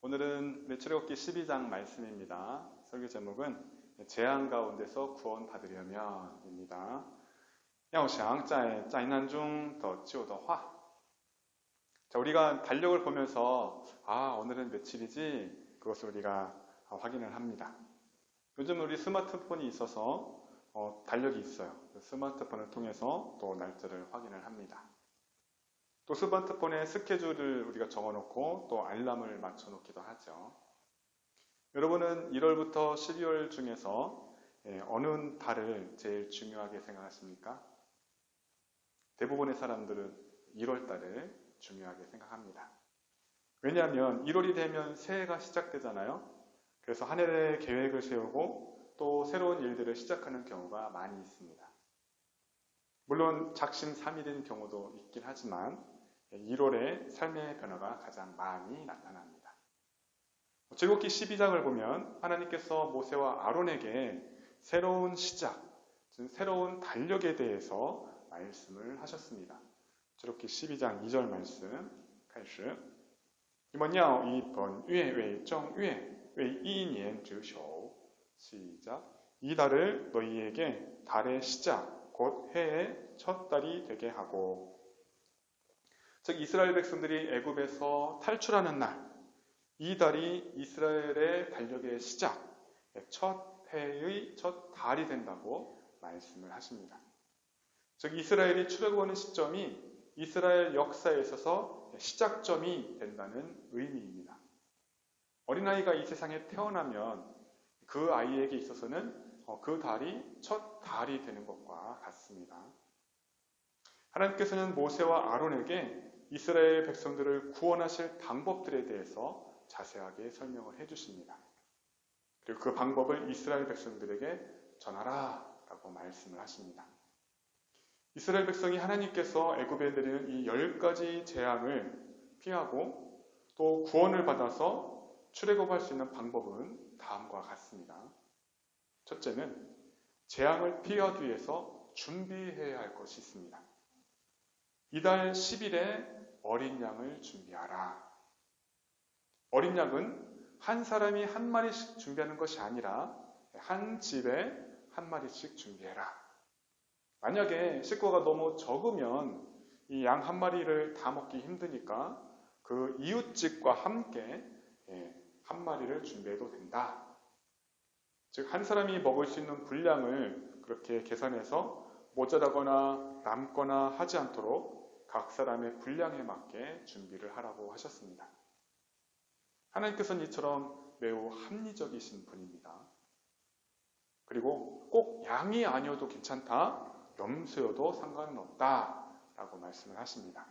오늘은 출애굽기 12장 말씀입니다. 설교 제목은 재앙 가운데서 구원받으려면입니다. 要想在灾难中得救的话. 자, 우리가 달력을 보면서 오늘은 며칠이지? 그것을 우리가 확인을 합니다. 요즘 우리 스마트폰이 있어서 달력이 있어요. 스마트폰을 통해서 또 날짜를 확인을 합니다. 또 스마트폰에 스케줄을 우리가 적어놓고 또 알람을 맞춰놓기도 하죠. 여러분은 1월부터 12월 중에서 어느 달을 제일 중요하게 생각하십니까? 대부분의 사람들은 1월 달을 중요하게 생각합니다. 왜냐하면 1월이 되면 새해가 시작되잖아요. 그래서 한 해의 계획을 세우고 또 새로운 일들을 시작하는 경우가 많이 있습니다. 물론 작심 3일인 경우도 있긴 하지만 1월에 삶의 변화가 가장 많이 나타납니다. 출애굽기 12장을 보면 하나님께서 모세와 아론에게 새로운 시작, 즉 새로운 달력에 대해서 말씀을 하셨습니다. 출애굽기 12장 2절 말씀, 开始你们要以本月为正月为一年之首. 시작. 이 달을 너희에게 달의 시작, 곧 해의 첫 달이 되게 하고. 즉 이스라엘 백성들이 애굽에서 탈출하는 날, 이 달이 이스라엘의 달력의 시작, 첫 해의 첫 달이 된다고 말씀을 하십니다. 즉 이스라엘이 출애굽하는 시점이 이스라엘 역사에 있어서 시작점이 된다는 의미입니다. 어린아이가 이 세상에 태어나면 그 아이에게 있어서는 그 달이 첫 달이 되는 것과 같습니다. 하나님께서는 모세와 아론에게 이스라엘 백성들을 구원하실 방법들에 대해서 자세하게 설명을 해주십니다. 그리고 그 방법을 이스라엘 백성들에게 전하라 라고 말씀을 하십니다. 이스라엘 백성이 하나님께서 애굽에 내리는 이 10가지 재앙을 피하고 또 구원을 받아서 출애굽할 수 있는 방법은 다음과 같습니다. 첫째는 재앙을 피하기 위해서 준비해야 할 것이 있습니다. 이달 10일에 어린 양을 준비하라. 어린 양은 한 사람이 한 마리씩 준비하는 것이 아니라 한 집에 한 마리씩 준비해라. 만약에 식구가 너무 적으면 이 양 한 마리를 다 먹기 힘드니까 그 이웃집과 함께 한 마리를 준비해도 된다. 즉 한 사람이 먹을 수 있는 분량을 그렇게 계산해서 모자라거나 남거나 하지 않도록 각 사람의 분량에 맞게 준비를 하라고 하셨습니다. 하나님께서는 이처럼 매우 합리적이신 분입니다. 그리고 꼭 양이 아니어도 괜찮다, 염소여도 상관은 없다 라고 말씀을 하십니다.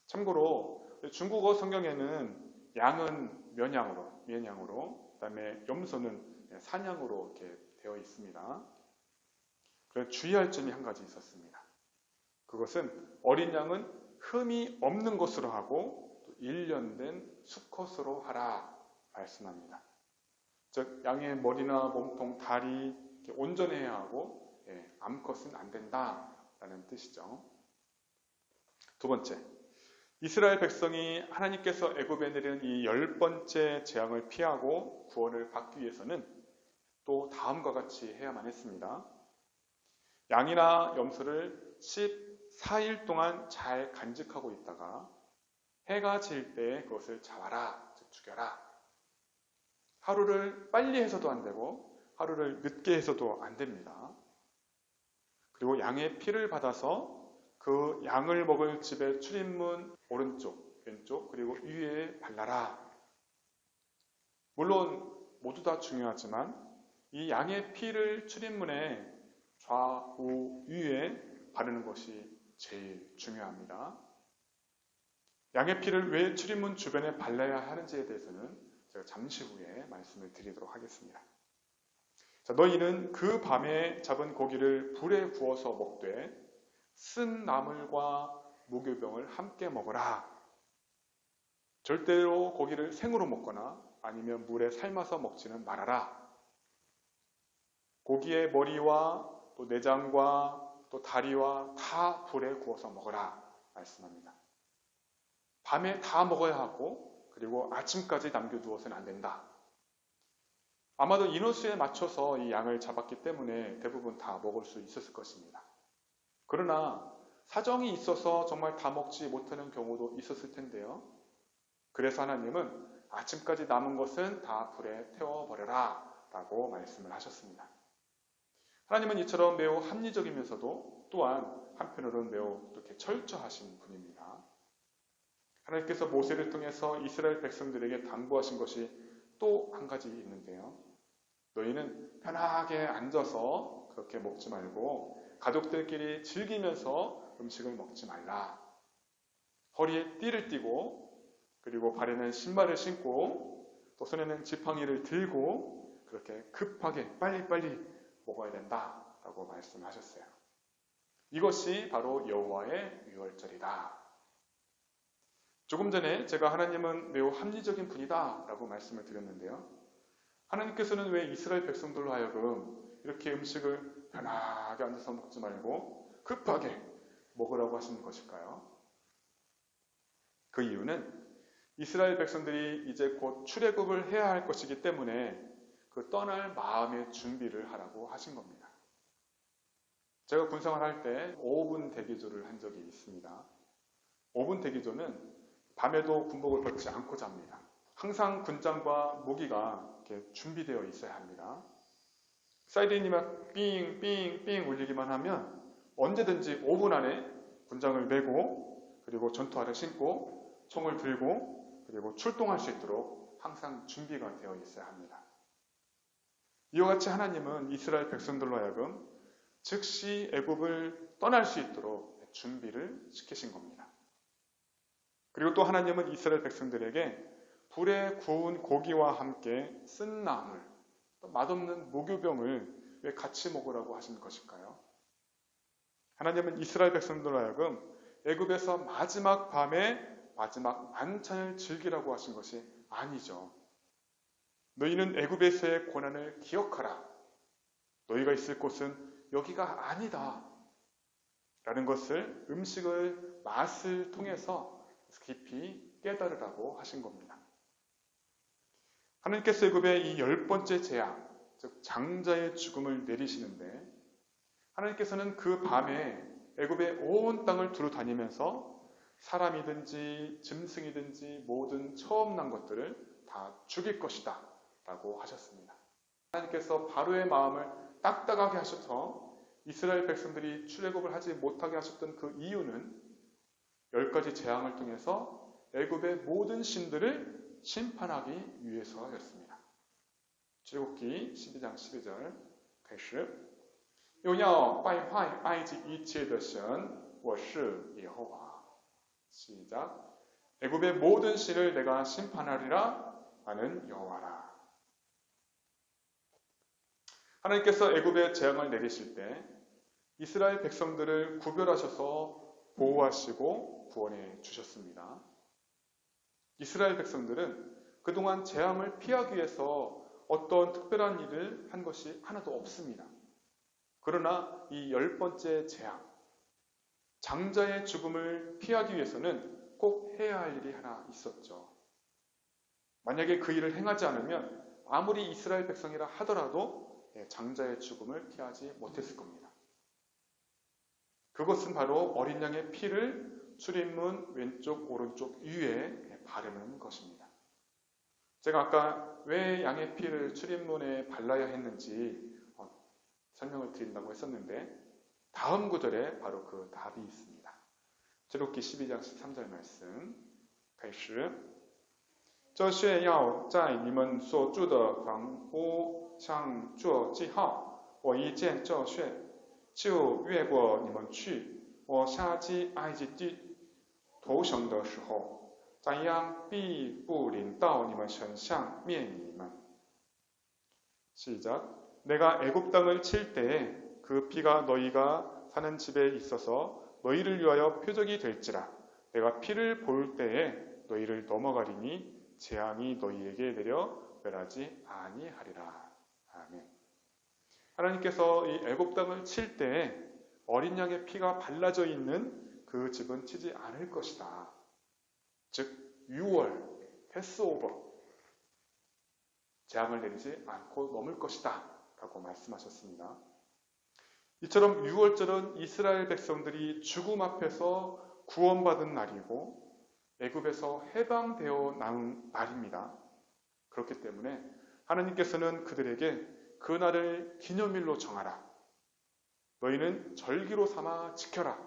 참고로 중국어 성경에는 양은 면양으로, 그 다음에 염소는 산양으로 이렇게 되어 있습니다. 그래서 주의할 점이 한 가지 있었습니다. 그것은 어린 양은 흠이 없는 것으로 하고 또 일련된 수컷으로 하라 말씀합니다. 즉 양의 머리나 몸통, 다리 이렇게 온전해야 하고 암컷은 안 된다라는 뜻이죠. 두 번째, 이스라엘 백성이 하나님께서 애굽에 내리는 이 10번째 재앙을 피하고 구원을 받기 위해서는 또 다음과 같이 해야만 했습니다. 양이나 염소를 14일 동안 잘 간직하고 있다가 해가 질 때 그것을 잡아라, 즉 죽여라. 하루를 빨리 해서도 안 되고 하루를 늦게 해서도 안 됩니다. 그리고 양의 피를 받아서 그 양을 먹을 집의 출입문 오른쪽, 왼쪽, 그리고 위에 발라라. 물론 모두 다 중요하지만 이 양의 피를 출입문에 좌우 위에 바르는 것이 제일 중요합니다. 양의 피를 왜 출입문 주변에 발라야 하는지에 대해서는 제가 잠시 후에 말씀을 드리도록 하겠습니다. 자, 너희는 그 밤에 잡은 고기를 불에 구워서 먹되 쓴 나물과 무교병을 함께 먹으라. 절대로 고기를 생으로 먹거나 아니면 물에 삶아서 먹지는 말아라. 고기의 머리와 또 내장과 또 다리와 다 불에 구워서 먹으라 말씀합니다. 밤에 다 먹어야 하고 그 그리고 아침까지 남겨두어서는 안 된다. 아마도 인원수에 맞춰서 이 양을 잡았기 때문에 대부분 다 먹을 수 있었을 것입니다. 그러나 사정이 있어서 정말 다 먹지 못하는 경우도 있었을 텐데요. 그래서 하나님은 아침까지 남은 것은 다 불에 태워버려라 라고 말씀을 하셨습니다. 하나님은 이처럼 매우 합리적이면서도 또한 한편으로는 매우 이렇게 철저하신 분입니다. 하나님께서 모세를 통해서 이스라엘 백성들에게 당부하신 것이 또 한 가지 있는데요. 너희는 편하게 앉아서 그렇게 먹지 말고 가족들끼리 즐기면서 음식을 먹지 말라. 허리에 띠를 띠고 그리고 발에는 신발을 신고 또 손에는 지팡이를 들고 그렇게 급하게 빨리빨리 먹어야 된다라고 말씀하셨어요. 이것이 바로 여호와의 유월절이다. 조금 전에 제가 하나님은 매우 합리적인 분이다 라고 말씀을 드렸는데요. 하나님께서는 왜 이스라엘 백성들로 하여금 이렇게 음식을 편하게 앉아서 먹지 말고 급하게 먹으라고 하시는 것일까요? 그 이유는 이스라엘 백성들이 이제 곧 출애굽을 해야 할 것이기 때문에 그 떠날 마음의 준비를 하라고 하신 겁니다. 제가 군생활할 때 5분 대기조를 한 적이 있습니다. 5분 대기조는 밤에도 군복을 벗지 않고 잡니다. 항상 군장과 무기가 이렇게 준비되어 있어야 합니다. 사이렌이 막 삥삥삥 울리기만 하면 언제든지 5분 안에 군장을 메고 그리고 전투화를 신고 총을 들고 그리고 출동할 수 있도록 항상 준비가 되어 있어야 합니다. 이와 같이 하나님은 이스라엘 백성들로 하여금 즉시 애굽을 떠날 수 있도록 준비를 시키신 겁니다. 그리고 또 하나님은 이스라엘 백성들에게 불에 구운 고기와 함께 쓴 나물, 또 맛없는 무교병을 왜 같이 먹으라고 하신 것일까요? 하나님은 이스라엘 백성들로 하여금 애굽에서 마지막 밤에 마지막 만찬을 즐기라고 하신 것이 아니죠. 너희는 애굽에서의 고난을 기억하라. 너희가 있을 곳은 여기가 아니다. 라는 것을 음식을 맛을 통해서 깊이 깨달으라고 하신 겁니다. 하나님께서 애굽의 이 10번째 재앙, 즉 장자의 죽음을 내리시는데 하나님께서는 그 밤에 애굽의 온 땅을 두루 다니면서 사람이든지 짐승이든지 모든 처음 난 것들을 다 죽일 것이다 라고 하셨습니다. 하나님께서 바로의 마음을 딱딱하게 하셔서 이스라엘 백성들이 출애굽을 하지 못하게 하셨던 그 이유는 10가지 재앙을 통해서 애굽의 모든 신들을 심판하기 위해서였습니다. 출애굽기 12장 12절 开始又要败坏埃及一切的神我是耶和华 시작 애굽의 모든 신을 내가 심판하리라 나는 여호와라. 하나님께서 애굽의 재앙을 내리실 때 이스라엘 백성들을 구별하셔서 보호하시고 구원해 주셨습니다. 이스라엘 백성들은 그동안 재앙을 피하기 위해서 어떤 특별한 일을 한 것이 하나도 없습니다. 그러나 이 10번째 재앙, 장자의 죽음을 피하기 위해서는 꼭 해야 할 일이 하나 있었죠. 만약에 그 일을 행하지 않으면 아무리 이스라엘 백성이라 하더라도 장자의 죽음을 피하지 못했을 겁니다. 그것은 바로 어린 양의 피를 출입문 왼쪽 오른쪽 위에 바르는 것입니다. 제가 아까 왜 양의 피를 출입문에 발라야 했는지 설명을 드린다고 했었는데 다음 구절에 바로 그 답이 있습니다. 출애굽기 12장 13절 말씀 开始这血要在你们所住的房屋上做记号我一见这血就越过你们去我下击埃及地投降的时候怎样必不临到你们身上灭你们 시작 내가 애굽 땅을 칠 때에 그 피가 너희가 사는 집에 있어서 너희를 위하여 표적이 될지라 내가 피를 볼 때에 너희를 넘어가리니 재앙이 너희에게 내려 멸하지 아니하리라. 아멘. 하나님께서 이 애굽 땅을 칠 때에 어린 양의 피가 발라져 있는 그 집은 치지 않을 것이다. 즉 6월 패스오버, 재앙을 내리지 않고 넘을 것이다 라고 말씀하셨습니다. 이처럼 6월절은 이스라엘 백성들이 죽음 앞에서 구원받은 날이고 애굽에서 해방되어 나온 날입니다. 그렇기 때문에 하나님께서는 그들에게 그 날을 기념일로 정하라. 너희는 절기로 삼아 지켜라.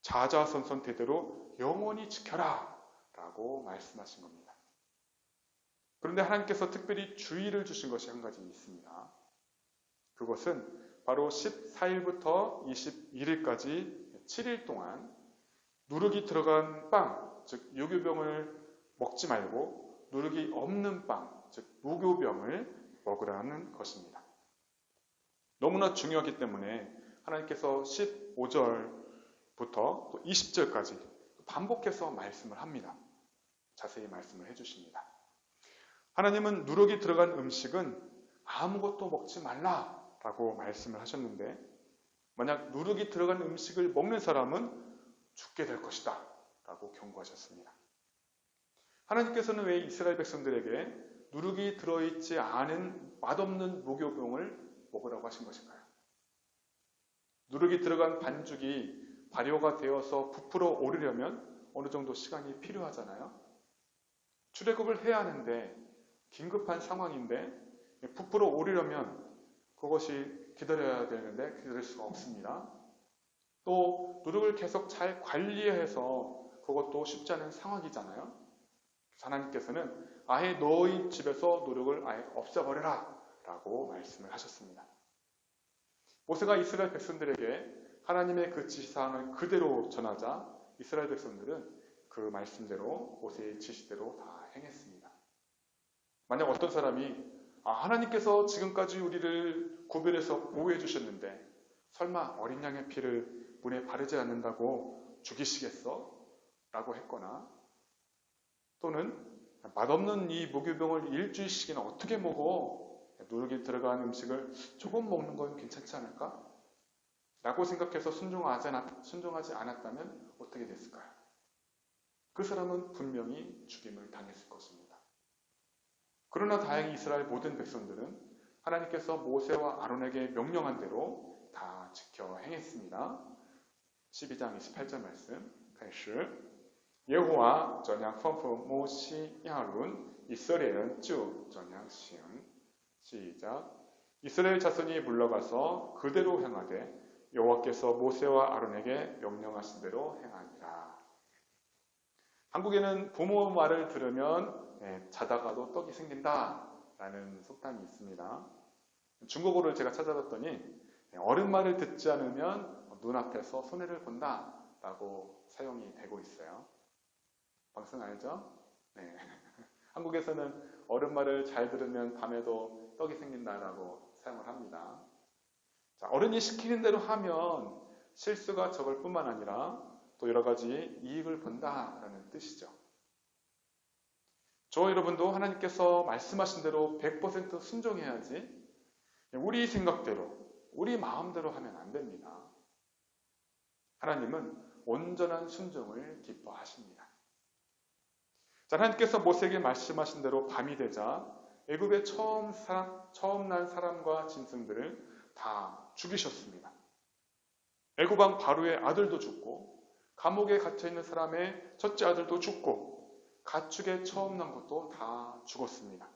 자자손손 대대로 영원히 지켜라 라고 말씀하신 겁니다. 그런데 하나님께서 특별히 주의를 주신 것이 한 가지 있습니다. 그것은 바로 14일부터 21일까지 7일 동안 누룩이 들어간 빵, 즉 유교병을 먹지 말고 누룩이 없는 빵, 즉 무교병을 먹으라는 것입니다. 너무나 중요하기 때문에 하나님께서 15절부터 또 20절까지 반복해서 말씀을 합니다. 자세히 말씀을 해주십니다. 하나님은 누룩이 들어간 음식은 아무것도 먹지 말라라고 말씀을 하셨는데 만약 누룩이 들어간 음식을 먹는 사람은 죽게 될 것이다 라고 경고하셨습니다. 하나님께서는 왜 이스라엘 백성들에게 누룩이 들어있지 않은 맛없는 무교병을 먹으라고 하신 것일까요? 누룩이 들어간 반죽이 발효가 되어서 부풀어 오르려면 어느 정도 시간이 필요하잖아요. 출애굽을 해야 하는데 긴급한 상황인데 부풀어 오르려면 그것이 기다려야 되는데 기다릴 수가 없습니다. 또 누룩을 계속 잘 관리해서 그것도 쉽지 않은 상황이잖아요. 하나님께서는 아예 너희 집에서 누룩을 아예 없애버려라 라고 말씀을 하셨습니다. 모세가 이스라엘 백성들에게 하나님의 그 지시사항을 그대로 전하자 이스라엘 백성들은 그 말씀대로 모세의 지시대로 다 행했습니다. 만약 어떤 사람이 하나님께서 지금까지 우리를 구별해서 보호해 주셨는데 설마 어린 양의 피를 문에 바르지 않는다고 죽이시겠어? 라고 했거나 또는 맛없는 이 무교병을 일주일씩이나 어떻게 먹어? 누룩이 들어간 음식을 조금 먹는 건 괜찮지 않을까? 라고 생각해서 순종하지 않았다면 어떻게 됐을까요? 그 사람은 분명히 죽임을 당했을 것입니다. 그러나 다행히 이스라엘 모든 백성들은 하나님께서 모세와 아론에게 명령한 대로 다 지켜 행했습니다. 12장 28절 말씀 开始 耶和华怎样吩咐摩西亚伦以色列人就怎样行 시작 이스라엘 자손이 물러가서 그대로 행하되 여호와께서 모세와 아론에게 명령하신 대로 행하니라. 한국에는 부모 말을 들으면 자다가도 떡이 생긴다 라는 속담이 있습니다. 중국어를 제가 찾아봤더니 어른 말을 듣지 않으면 눈앞에서 손해를 본다 라고 사용이 되고 있어요. 방송 알죠? 네. 한국에서는 어른 말을 잘 들으면 밤에도 떡이 생긴다라고 사용을 합니다. 자, 어른이 시키는 대로 하면 실수가 적을 뿐만 아니라 또 여러 가지 이익을 본다라는 뜻이죠. 저와 여러분도 하나님께서 말씀하신 대로 100% 순종해야지 우리 생각대로, 우리 마음대로 하면 안 됩니다. 하나님은 온전한 순종을 기뻐하십니다. 자, 하나님께서 모세에게 말씀하신 대로 밤이 되자 애굽에 처음 난 사람과 짐승들을 다 죽이셨습니다. 애굽 왕 바로의 아들도 죽고 감옥에 갇혀있는 사람의 첫째 아들도 죽고 가축에 처음 난 것도 다 죽었습니다.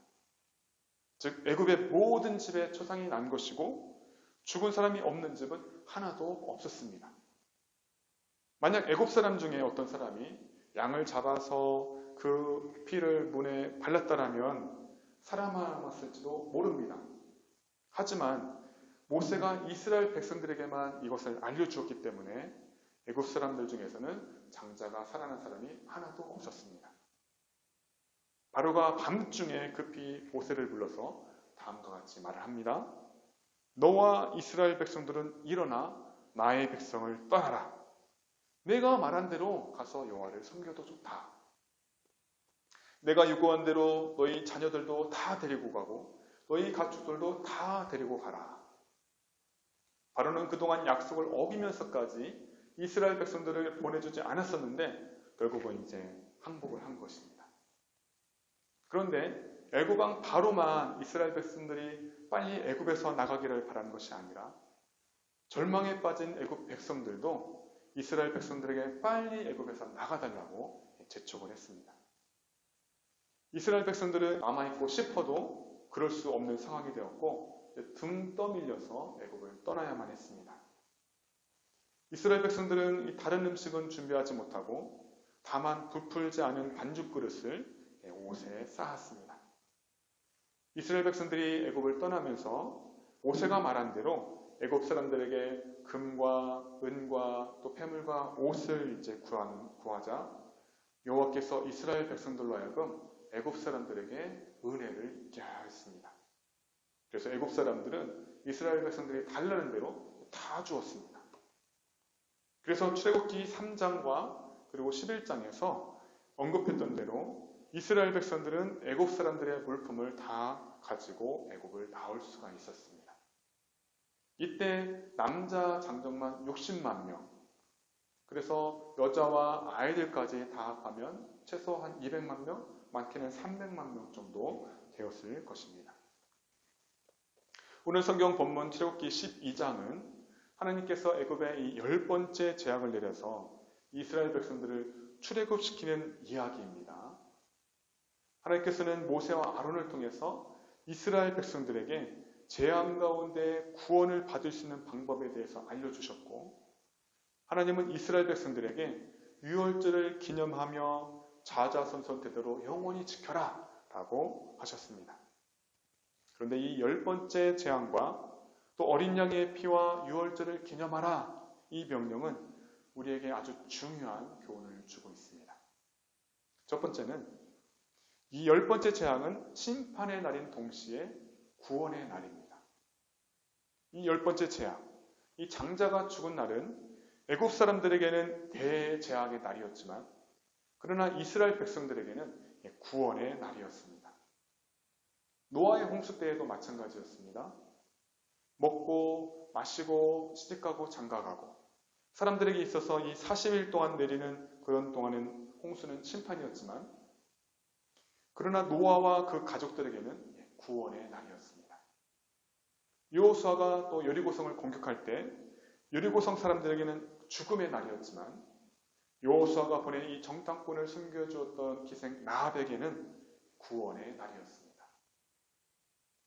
즉 애굽의 모든 집에 초상이 난 것이고 죽은 사람이 없는 집은 하나도 없었습니다. 만약 애굽 사람 중에 어떤 사람이 양을 잡아서 그 피를 문에 발랐다라면 살아남았을지도 모릅니다. 하지만 모세가 이스라엘 백성들에게만 이것을 알려주었기 때문에 애굽 사람들 중에서는 장자가 살아난 사람이 하나도 없었습니다. 바로가 밤중에 급히 모세를 불러서 다음과 같이 말을 합니다. 너와 이스라엘 백성들은 일어나 나의 백성을 떠나라. 내가 말한 대로 가서 여호와를 섬겨도 좋다. 내가 요구한 대로 너희 자녀들도 다 데리고 가고 너희 가축들도 다 데리고 가라. 바로는 그동안 약속을 어기면서까지 이스라엘 백성들을 보내주지 않았었는데 결국은 이제 항복을 한 것입니다. 그런데 애굽 왕 바로만 이스라엘 백성들이 빨리 애굽에서 나가기를 바라는 것이 아니라 절망에 빠진 애굽 백성들도 이스라엘 백성들에게 빨리 애굽에서 나가달라고 재촉을 했습니다. 이스라엘 백성들은 남아있고 싶어도 그럴 수 없는 상황이 되었고 등 떠밀려서 애굽을 떠나야만 했습니다. 이스라엘 백성들은 이 다른 음식은 준비하지 못하고 다만 부풀지 않은 반죽 그릇을 옷에 쌓았습니다. 이스라엘 백성들이 애굽을 떠나면서 모세가 말한 대로 애굽 사람들에게 금과 은과 또 폐물과 옷을 이제 구하자 여호와께서 이스라엘 백성들로 하여금 애굽 사람들에게 은혜를 입게 하였습니다. 그래서 애굽 사람들은 이스라엘 백성들이 달라는 대로 다 주었습니다. 그래서 출애굽기 3장과 그리고 11장에서 언급했던 대로 이스라엘 백성들은 애굽 사람들의 물품을 다 가지고 애굽을 나올 수가 있었습니다. 이때 남자 장정만 60만 명, 그래서 여자와 아이들까지 다 합하면 최소 한 200만 명, 많게는 300만 명 정도 되었을 것입니다. 오늘 성경 본문 출애굽기 12장은 하나님께서 애굽에 이 10번째 재앙을 내려서 이스라엘 백성들을 출애굽시키는 이야기입니다. 하나님께서는 모세와 아론을 통해서 이스라엘 백성들에게 재앙 가운데 구원을 받을 수 있는 방법에 대해서 알려주셨고, 하나님은 이스라엘 백성들에게 유월절을 기념하며 자자손손 대대로 영원히 지켜라 라고 하셨습니다. 그런데 이 10번째 재앙과 또 어린 양의 피와 유월절을 기념하라, 이 명령은 우리에게 아주 중요한 교훈을 주고 있습니다. 첫 번째는 이 10번째 재앙은 심판의 날인 동시에 구원의 날입니다. 이 10번째 재앙, 이 장자가 죽은 날은 애굽 사람들에게는 대재앙의 날이었지만 그러나 이스라엘 백성들에게는 구원의 날이었습니다. 노아의 홍수 때에도 마찬가지였습니다. 먹고 마시고 시집가고 장가가고 사람들에게 있어서 이 40일 동안 내리는 그런 동안은 홍수는 심판이었지만 그러나 노아와 그 가족들에게는 구원의 날이었습니다. 여호수아가 또 여리고성을 공격할 때 여리고성 사람들에게는 죽음의 날이었지만 여호수아가 보낸 이 정탐꾼을 숨겨주었던 기생 라합에게는 구원의 날이었습니다.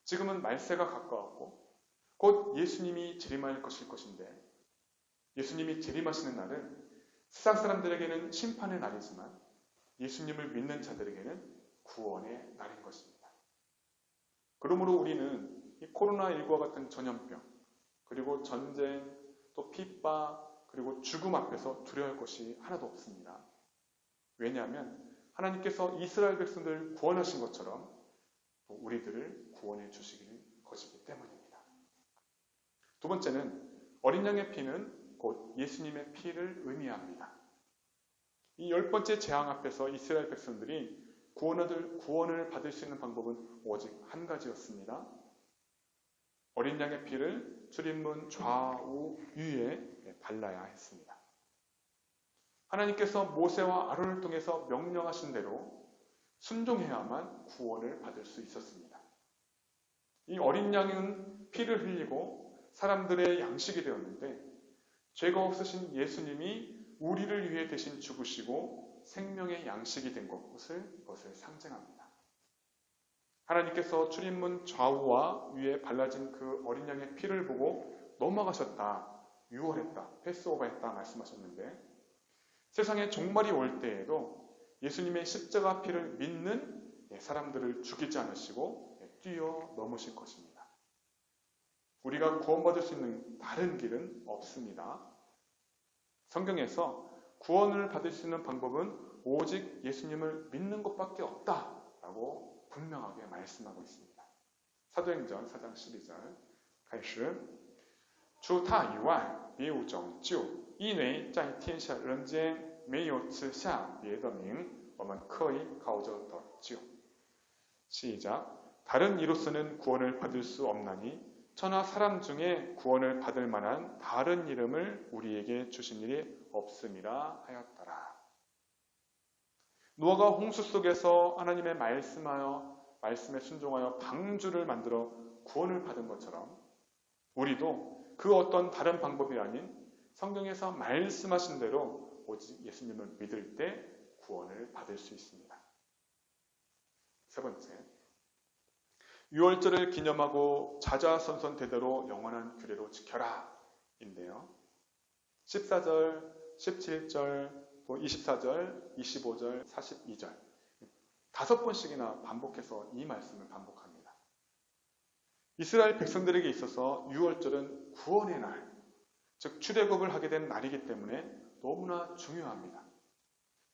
지금은 말세가 가까웠고 곧 예수님이 재림할 것일 것인데 예수님이 재림하시는 날은 세상 사람들에게는 심판의 날이지만 예수님을 믿는 자들에게는 구원의 날인 것입니다. 그러므로 우리는 이 코로나19와 같은 전염병, 그리고 전쟁, 또 핍박, 그리고 죽음 앞에서 두려워할 것이 하나도 없습니다. 왜냐하면 하나님께서 이스라엘 백성들을 구원하신 것처럼 또 우리들을 구원해 주시길 것이기 때문입니다. 두 번째는 어린 양의 피는 곧 예수님의 피를 의미합니다. 이 10번째 재앙 앞에서 이스라엘 백성들이 구원을 받을 수 있는 방법은 오직 한 가지였습니다. 어린 양의 피를 출입문 좌우 위에 발라야 했습니다. 하나님께서 모세와 아론을 통해서 명령하신 대로 순종해야만 구원을 받을 수 있었습니다. 이 어린 양은 피를 흘리고 사람들의 양식이 되었는데 죄가 없으신 예수님이 우리를 위해 대신 죽으시고 생명의 양식이 된 이것을 상징합니다. 하나님께서 출입문 좌우와 위에 발라진 그 어린 양의 피를 보고 넘어가셨다, 유월했다, 패스오버했다 말씀하셨는데 세상에 종말이 올 때에도 예수님의 십자가 피를 믿는 사람들을 죽이지 않으시고 뛰어넘으실 것입니다. 우리가 구원받을 수 있는 다른 길은 없습니다. 성경에서 구원을 받을 수 있는 방법은 오직 예수님을 믿는 것밖에 없다라고 분명하게 말씀하고 있습니다. 사도행전 4장 12절 开始除他以外别无拯救因为在天下人间没有赐下别的名我们可以靠着得救 시작 다른 이로서는 구원을 받을 수 없나니 천하 사람 중에 구원을 받을 만한 다른 이름을 우리에게 주신 일이 없음이라 하였더라. 노아가 홍수 속에서 하나님의 말씀에 순종하여 방주를 만들어 구원을 받은 것처럼 우리도 그 어떤 다른 방법이 아닌 성경에서 말씀하신 대로 오직 예수님을 믿을 때 구원을 받을 수 있습니다. 세 번째, 유월절을 기념하고 자자손손 대대로 영원한 규례로 지켜라 인데요. 14절, 17절, 또 24절, 25절, 42절 5번씩이나 반복해서 이 말씀을 반복합니다. 이스라엘 백성들에게 있어서 유월절은 구원의 날, 즉 출애굽을 하게 된 날이기 때문에 너무나 중요합니다.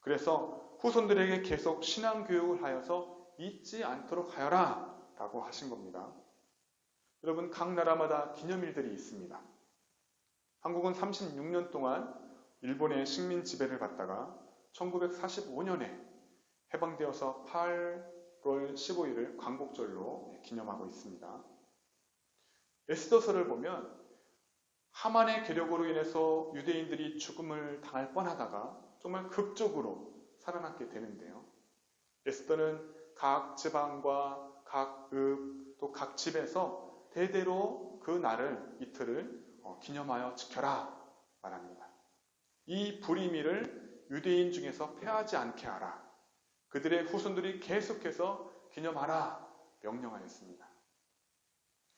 그래서 후손들에게 계속 신앙교육을 하여서 잊지 않도록 하여라 라고 하신 겁니다. 여러분, 각 나라마다 기념일들이 있습니다. 한국은 36년 동안 일본의 식민 지배를 받다가 1945년에 해방되어서 8월 15일을 광복절로 기념하고 있습니다. 에스더서를 보면 하만의 계력으로 인해서 유대인들이 죽음을 당할 뻔하다가 정말 극적으로 살아남게 되는데요. 에스더는 각 지방과 각 읍, 또 각 집에서 대대로 그 날을, 이틀을 기념하여 지켜라 말합니다. 이 불의미를 유대인 중에서 폐하지 않게 하라. 그들의 후손들이 계속해서 기념하라 명령하였습니다.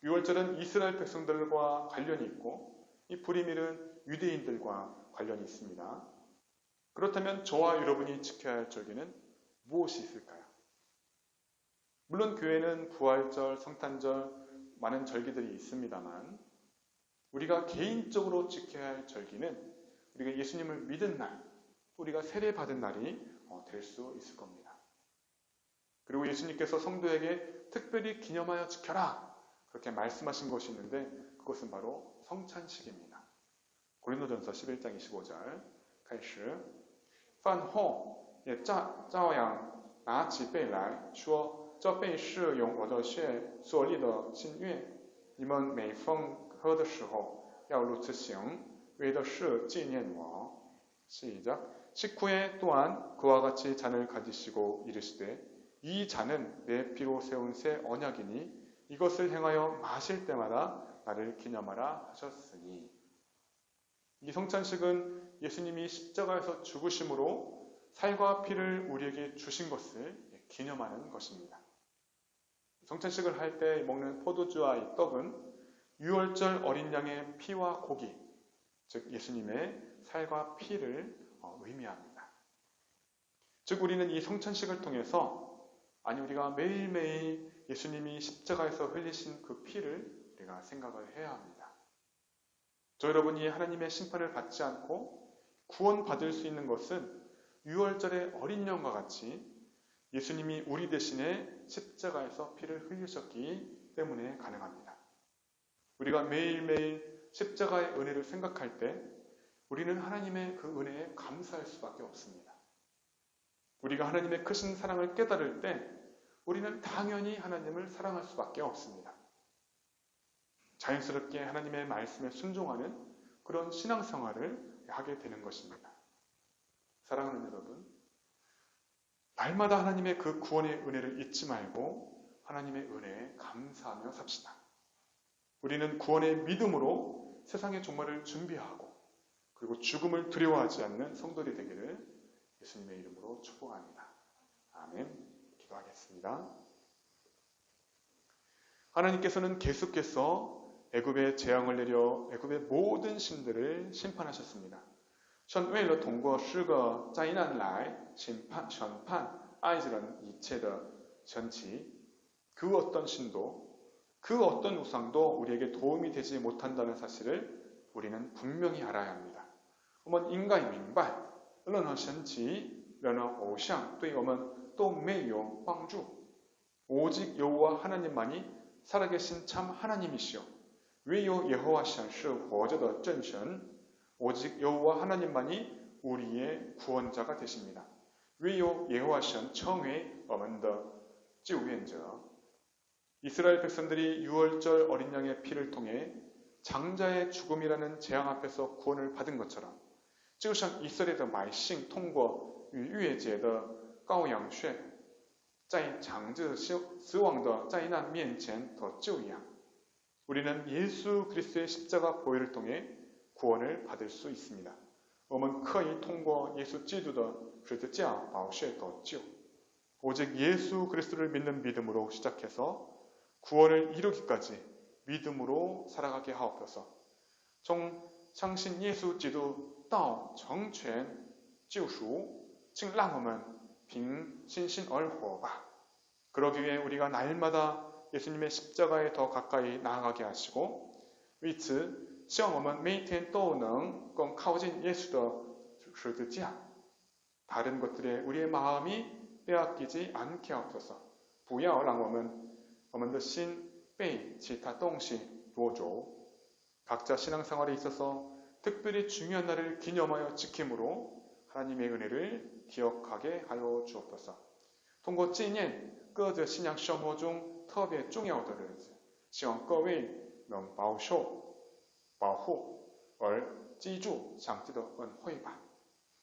유월절은 이스라엘 백성들과 관련이 있고 이 불의밀은 유대인들과 관련이 있습니다. 그렇다면 저와 여러분이 지켜야 할 절기는 무엇이 있을까요? 물론 교회는 부활절, 성탄절, 많은 절기들이 있습니다만 우리가 개인적으로 지켜야 할 절기는 우리가 예수님을 믿은 날, 우리가 세례받은 날이 될 수 있을 겁니다. 그리고 예수님께서 성도에게 특별히 기념하여 지켜라 그렇게 말씀하신 것이 있는데 그것은 바로 성찬식입니다. 고린도전서 11장 25절 开始饭后也照样拿起杯来说这杯是用我的血所立的新约你们每逢喝的时候要如此行为的是纪念我 시작 식후에 또한 그와 같이 잔을 가지시고 이르시되 이 잔은 내 피로 세운 새 언약이니 이것을 행하여 마실 때마다 나를 기념하라 하셨으니 이 성찬식은 예수님이 십자가에서 죽으심으로 살과 피를 우리에게 주신 것을 기념하는 것입니다. 성찬식을 할 때 먹는 포도주와 이 떡은 유월절 어린 양의 피와 고기, 즉 예수님의 살과 피를 의미합니다. 즉 우리는 이 성찬식을 통해서 우리가 매일매일 예수님이 십자가에서 흘리신 그 피를 우리가 생각을 해야 합니다. 저 여러분이 하나님의 심판을 받지 않고 구원받을 수 있는 것은 유월절의 어린 양과 같이 예수님이 우리 대신에 십자가에서 피를 흘리셨기 때문에 가능합니다. 우리가 매일매일 십자가의 은혜를 생각할 때 우리는 하나님의 그 은혜에 감사할 수밖에 없습니다. 우리가 하나님의 크신 사랑을 깨달을 때 우리는 당연히 하나님을 사랑할 수밖에 없습니다. 자연스럽게 하나님의 말씀에 순종하는 그런 신앙생활을 하게 되는 것입니다. 사랑하는 여러분, 날마다 하나님의 그 구원의 은혜를 잊지 말고 하나님의 은혜에 감사하며 삽시다. 우리는 구원의 믿음으로 세상의 종말을 준비하고 그리고 죽음을 두려워하지 않는 성도들이 되기를 예수님의 이름으로 축복합니다. 아멘. 기도하겠습니다. 하나님께서는 계속해서 애굽에 재앙을 내려 애굽의 모든 신들을 심판하셨습니다. 神为了通过10个灾难来审判埃及人一切的神奇 그 어떤 신도 그 어떤 우상도 우리에게 도움이 되지 못한다는 사실을 우리는 분명히 알아야 합니다. 我们应该明白任何神奇任何偶像对我们都没有帮助 오직 여호와 하나님만이 살아계신 참 하나님이시오. 唯有耶和华神是活着的真神 오직 여호와 하나님만이 우리의 구원자가 되십니다. 唯有耶和华神成为我们的救援者 이스라엘 백성들이 유월절 어린 양의 피를 통해 장자의 죽음이라는 재앙 앞에서 구원을 받은 것처럼 就像以色列的百姓通过逾越节的高阳穴在长治死亡的灾难面前的救养 우리는 예수 그리스도의 십자가 보혈을 통해 구원을 받을 수 있습니다. 我们可以通过耶稣基督的十字架宝血得救 오직 예수 그리스도를 믿는 믿음으로 시작해서 구원을 이루기까지 믿음으로 살아가게 하옵소서. 从相信耶稣基督到成全救赎请让我们凭信心而活吧 그러기 위해 우리가 날마다 예수님의 십자가에 더 가까이 나아가게 하시고 为此希望我们每天都能更靠近耶稣的十字架 다른 것들에 우리의 마음이 빼앗기지 않게 하옵소서 不要让我们的心被其他东西夺走 각자 신앙생활에 있어서 특별히 중요한 날을 기념하여 지킴으로 하나님의 은혜를 기억하게 하여 주옵소서 通过纪念各自信仰生活中特别重要的日子希望各位能保守保护而记住上帝的恩惠吧